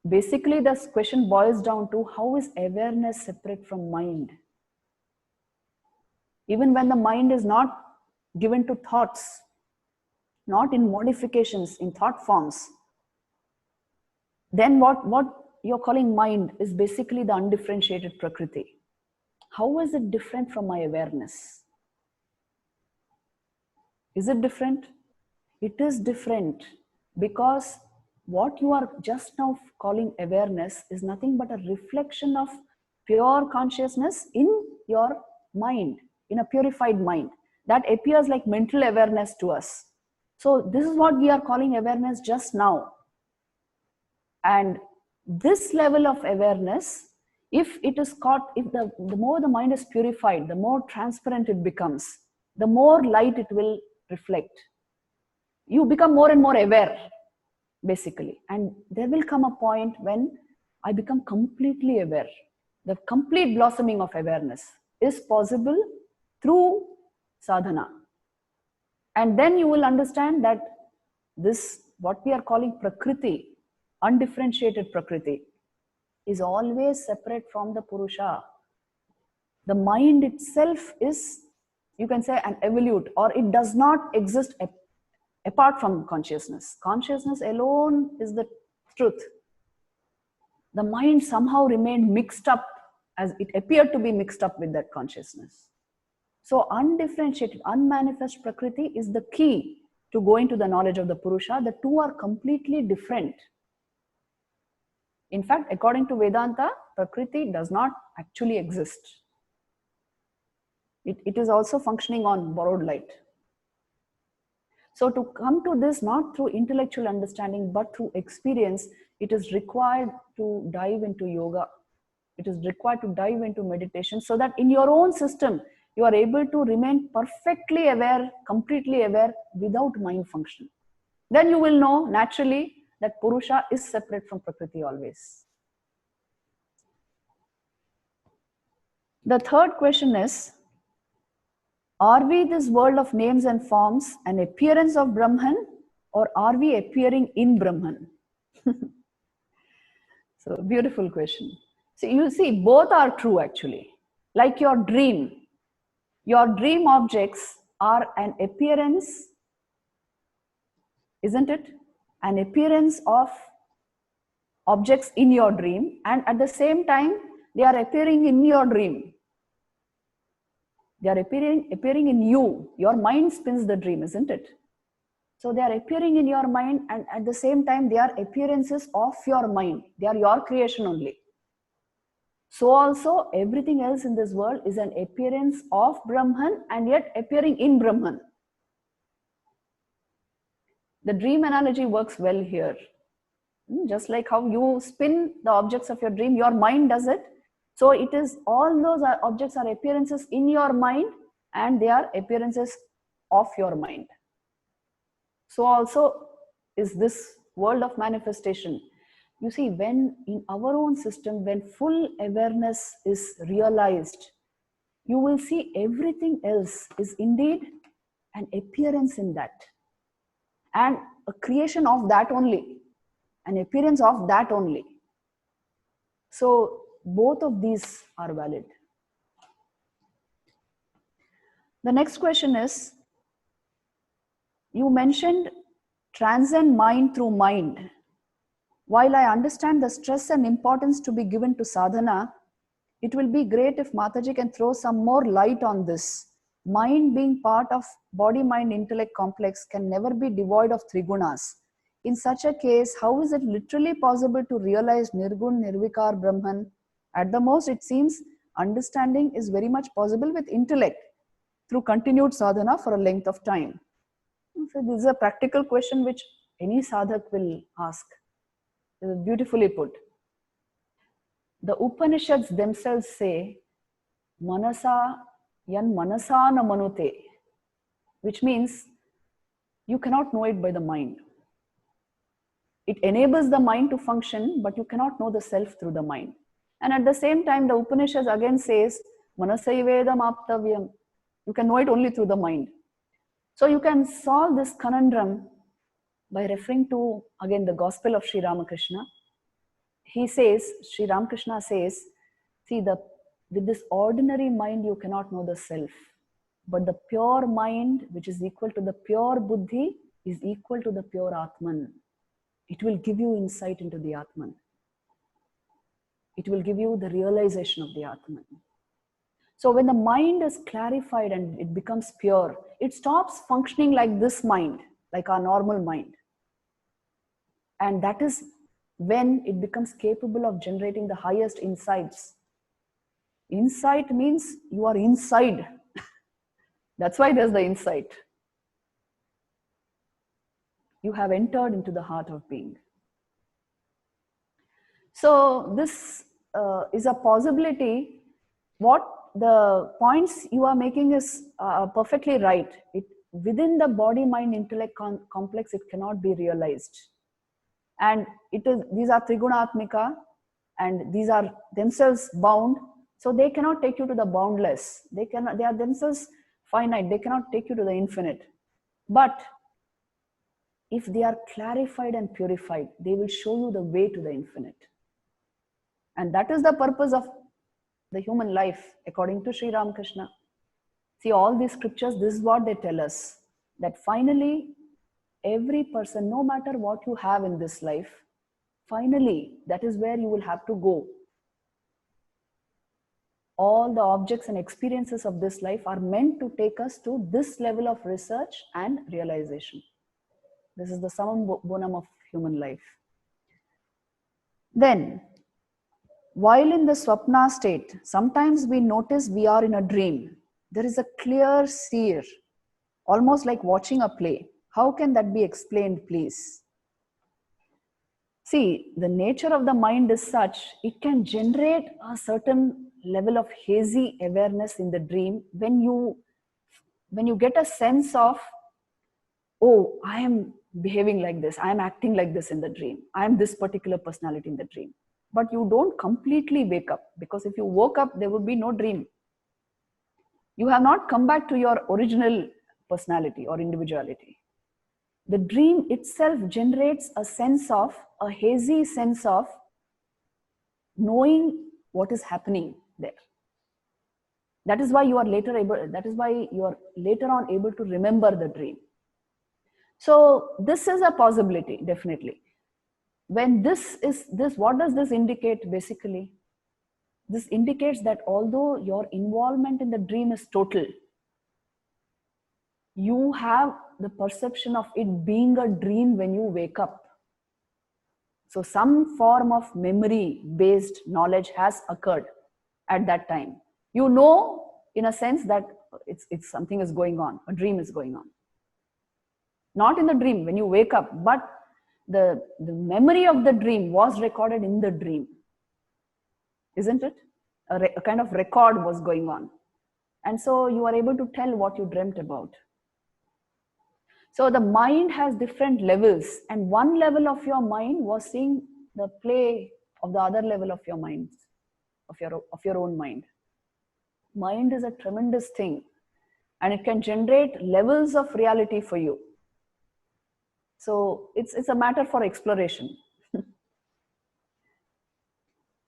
Basically, this question boils down to, how is awareness separate from mind? Even when the mind is not given to thoughts, not in modifications, in thought forms, then what you're calling mind is basically the undifferentiated Prakriti. How is it different from my awareness? Is it different? It is different, because what you are just now calling awareness is nothing but a reflection of pure consciousness in your mind, in a purified mind. That appears like mental awareness to us. So this is what we are calling awareness just now. And this level of awareness, if it is caught, if the more the mind is purified, the more transparent it becomes, the more light it will reflect. You become more and more aware, basically. And there will come a point when I become completely aware. The complete blossoming of awareness is possible through sadhana. And then you will understand that this, what we are calling Prakriti, undifferentiated Prakriti, is always separate from the Purusha. The mind itself is, you can say, an evolute, or it does not exist apart from consciousness. Consciousness alone is the truth. The mind somehow remained mixed up, as it appeared to be mixed up with that consciousness. So undifferentiated, unmanifest Prakriti is the key to going to the knowledge of the Purusha. The two are completely different. In fact, according to Vedanta, Prakriti does not actually exist. It is also functioning on borrowed light. So to come to this, not through intellectual understanding, but through experience, it is required to dive into yoga. It is required to dive into meditation, so that in your own system, you are able to remain perfectly aware, completely aware, without mind function. Then you will know naturally that Purusha is separate from Prakriti always. The third question is, are we this world of names and forms, an appearance of Brahman, or are we appearing in Brahman? So, beautiful question. So, you see, both are true actually. Like your dream objects are an appearance, isn't it? An appearance of objects in your dream, and at the same time, they are appearing in your dream. They are appearing in you. Your mind spins the dream, isn't it? So they are appearing in your mind, and at the same time, they are appearances of your mind. They are your creation only. So also, everything else in this world is an appearance of Brahman and yet appearing in Brahman. The dream analogy works well here. Just like how you spin the objects of your dream, your mind does it. So it is, all those objects are appearances in your mind, and they are appearances of your mind. So also is this world of manifestation. You see, when in our own system, when full awareness is realized, you will see everything else is indeed an appearance in that, and a creation of that only, an appearance of that only. So both of these are valid. The next question is, you mentioned transcend mind through mind. While I understand the stress and importance to be given to sadhana, it will be great if Mataji can throw some more light on this. Mind, being part of body-mind-intellect complex, can never be devoid of trigunas. In such a case, how is it literally possible to realize Nirgun, Nirvikar, Brahman? At the most, it seems understanding is very much possible with intellect through continued sadhana for a length of time. So this is a practical question which any sadhak will ask. It is beautifully put. The Upanishads themselves say, Manasa yan manasana manute, which means you cannot know it by the mind. It enables the mind to function, but you cannot know the self through the mind. And at the same time, the Upanishads again says, Manasaivedam aptavyam. You can know it only through the mind. So you can solve this conundrum by referring to, again, the Gospel of Sri Ramakrishna. He says, Sri Ramakrishna says, see, with this ordinary mind, you cannot know the self. But the pure mind, which is equal to the pure buddhi, is equal to the pure Atman. It will give you insight into the Atman. It will give you the realization of the Atman. So when the mind is clarified and it becomes pure, it stops functioning like this mind, like our normal mind. And that is when it becomes capable of generating the highest insights. Insight means you are inside. That's why there's the insight. You have entered into the heart of being. So this is a possibility. What the points you are making is perfectly right. Within the body-mind-intellect complex, it cannot be realized. And these are trigunatmika, and these are themselves bound. So they cannot take you to the boundless. They are themselves finite. They cannot take you to the infinite. But if they are clarified and purified, they will show you the way to the infinite. And that is the purpose of the human life, according to Sri Ramakrishna. See, all these scriptures, this is what they tell us, that finally, every person, no matter what you have in this life, finally, that is where you will have to go. All the objects and experiences of this life are meant to take us to this level of research and realization. This is the summum bonum of human life. Then, while in the swapna state, sometimes we notice we are in a dream. There is a clear seer, almost like watching a play. How can that be explained, please? See, the nature of the mind is such, it can generate a certain level of hazy awareness in the dream when you get a sense of, oh, I am behaving like this, I am acting like this in the dream, I am this particular personality in the dream. But you don't completely wake up, because if you woke up, there would be no dream. You have not come back to your original personality or individuality. The dream itself generates a hazy sense of knowing what is happening there. That is why you are later on able to remember the dream. So this is a possibility, definitely. When what does this indicate basically? This indicates that although your involvement in the dream is total, you have the perception of it being a dream when you wake up. So some form of memory-based knowledge has occurred at that time. You know, in a sense, that it's something is going on, a dream is going on. Not in the dream when you wake up, but the memory of the dream was recorded in the dream. Isn't it? A kind of record was going on. And so you are able to tell what you dreamt about. So the mind has different levels, and one level of your mind was seeing the play of the other level of your mind, of your own mind. Mind is a tremendous thing, and it can generate levels of reality for you. So it's a matter for exploration.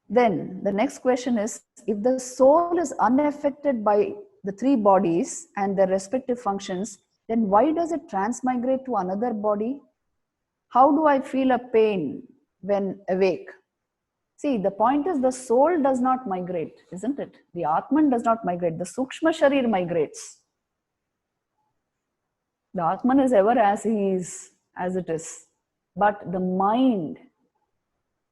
Then the next question is, if the soul is unaffected by the three bodies and their respective functions, then why does it transmigrate to another body? How do I feel a pain when awake? See, the point is the soul does not migrate, isn't it? The Atman does not migrate. The Sukshma Sharir migrates. The Atman is ever as he is, as it is. But the mind,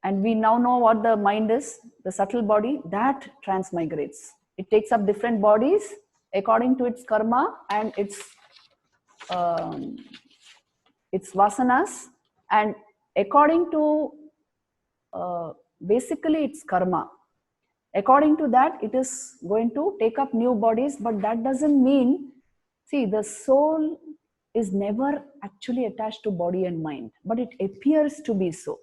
and we now know what the mind is, the subtle body, that transmigrates. It takes up different bodies according to its karma and its vasanas, and according to basically its karma. According to that, it is going to take up new bodies, but that doesn't mean, see, the soul is never actually attached to body and mind, but it appears to be so.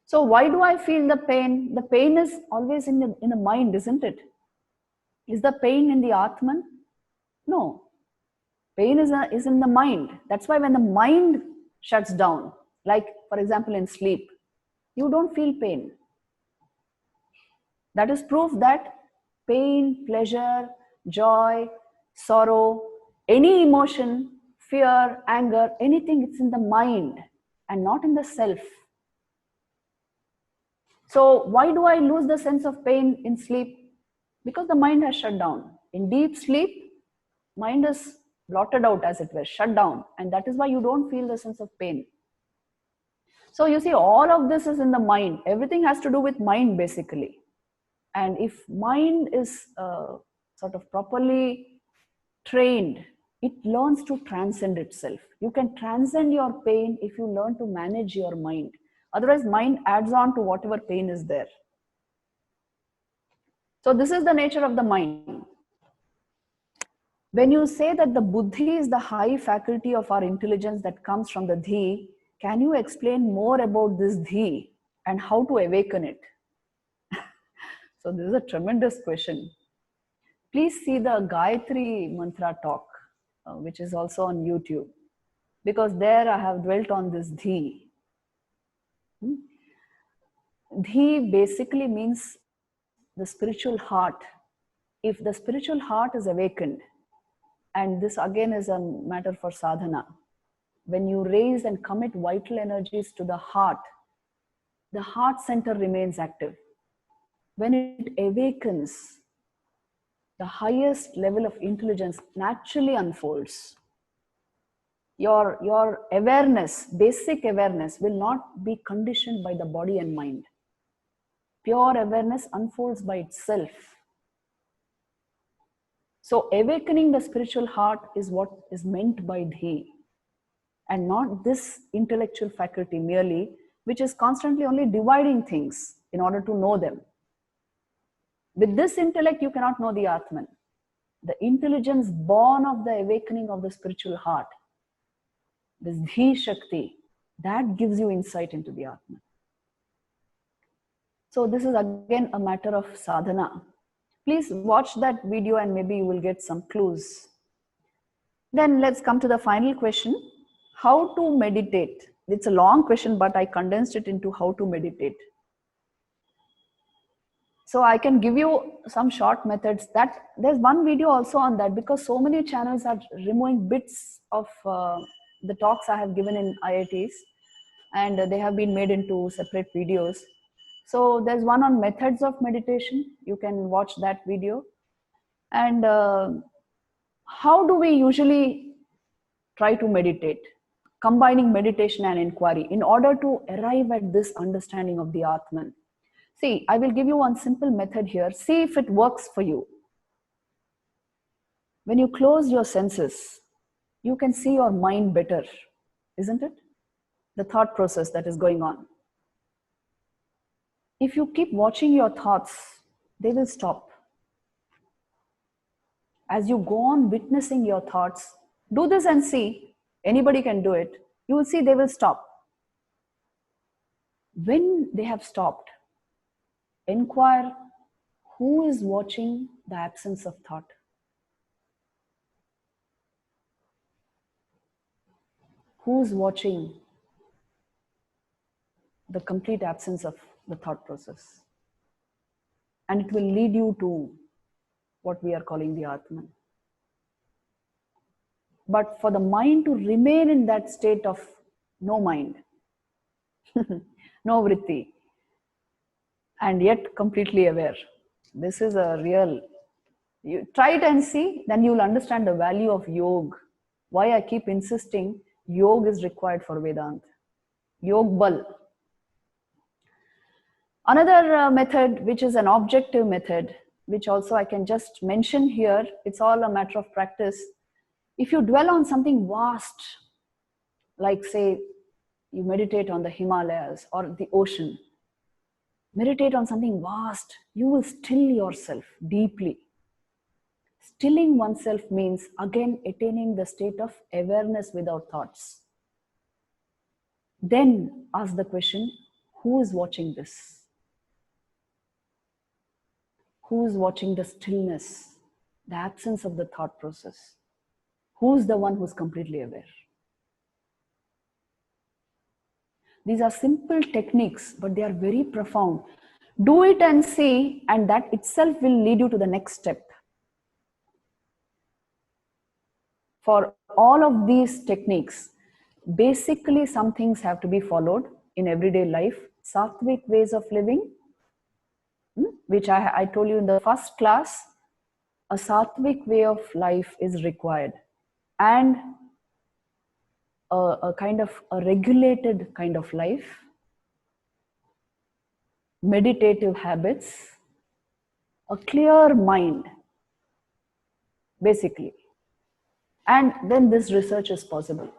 So why do I feel the pain? The pain is always in the mind, isn't it? Is the pain in the Atman? No. Pain is in the mind. That's why when the mind shuts down, like for example in sleep, you don't feel pain. That is proof that pain, pleasure, joy, sorrow, any emotion, fear, anger, anything, it's in the mind and not in the self. So why do I lose the sense of pain in sleep? Because the mind has shut down. In deep sleep, mind is blotted out, as it were, shut down. And that is why you don't feel the sense of pain. So you see, all of this is in the mind. Everything has to do with mind, basically. And if mind is sort of properly trained, it learns to transcend itself. You can transcend your pain if you learn to manage your mind. Otherwise, mind adds on to whatever pain is there. So this is the nature of the mind. When you say that the buddhi is the high faculty of our intelligence that comes from the dhi, can you explain more about this dhi and how to awaken it? So this is a tremendous question. Please see the Gayatri mantra talk. which is also on YouTube, because there I have dwelt on this dhi. Dhi basically means the spiritual heart. If the spiritual heart is awakened, and this again is a matter for sadhana, when you raise and commit vital energies to the heart center remains active. When it awakens, the highest level of intelligence naturally unfolds. Your awareness, basic awareness, will not be conditioned by the body and mind. Pure awareness unfolds by itself. So awakening the spiritual heart is what is meant by dhi, and not this intellectual faculty merely, which is constantly only dividing things in order to know them. With this intellect, you cannot know the Atman. The intelligence born of the awakening of the spiritual heart, this dhi shakti, that gives you insight into the Atman. So this is again a matter of sadhana. Please watch that video and maybe you will get some clues. Then let's come to the final question. How to meditate? It's a long question, but I condensed it into how to meditate. So I can give you some short methods. That there's one video also on that, because so many channels are removing bits of the talks I have given in IITs, and they have been made into separate videos. So there's one on methods of meditation. You can watch that video. And how do we usually try to meditate? Combining meditation and inquiry in order to arrive at this understanding of the Atman. See, I will give you one simple method here. See if it works for you. When you close your senses, you can see your mind better, isn't it? The thought process that is going on. If you keep watching your thoughts, they will stop. As you go on witnessing your thoughts, do this and see. Anybody can do it. You will see they will stop. When they have stopped, inquire who is watching the absence of thought. Who is watching the complete absence of the thought process? And it will lead you to what we are calling the Atman. But for the mind to remain in that state of no mind, no vritti, and yet completely aware, this is a real, you try it and see, then you will understand the value of yoga. Why I keep insisting yoga is required for Vedanta. Yog bal. Another method, which is an objective method, which also I can just mention here, it's all a matter of practice. If you dwell on something vast, like say you meditate on the Himalayas or the ocean, meditate on something vast, you will still yourself deeply. Stilling oneself means again attaining the state of awareness without thoughts. Then ask the question, who is watching this? Who is watching the stillness, the absence of the thought process? Who's the one who's completely aware? These are simple techniques, but they are very profound. Do it and see, and that itself will lead you to the next step. For all of these techniques, basically some things have to be followed in everyday life. Sattvic ways of living, which I told you in the first class, a sattvic way of life is required. And a kind of a regulated kind of life, meditative habits, a clear mind, basically. And then this research is possible.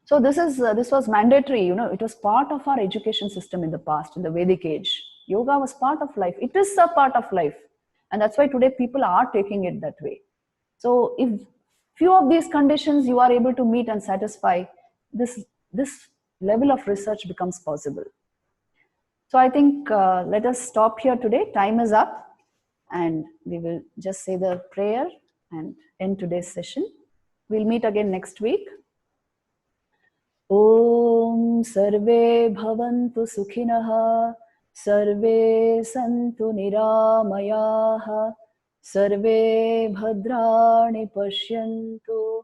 So this was mandatory, it was part of our education system in the past, in the Vedic age. Yoga was part of life. It is a part of life. And that's why today people are taking it that way. So if few of these conditions you are able to meet and satisfy, this level of research becomes possible. So I think let us stop here today. Time is up, and we will just say the prayer and end today's session. We'll meet again next week. Om Sarve Bhavantu Sukhinah, Sarve Santu Niramayaha, Sarve Bhadrani Pashyantu,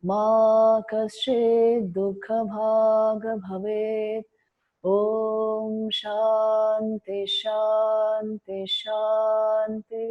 Ma Kaschid Dukha Bhaga Bhavet. Om Shanti Shanti Shanti.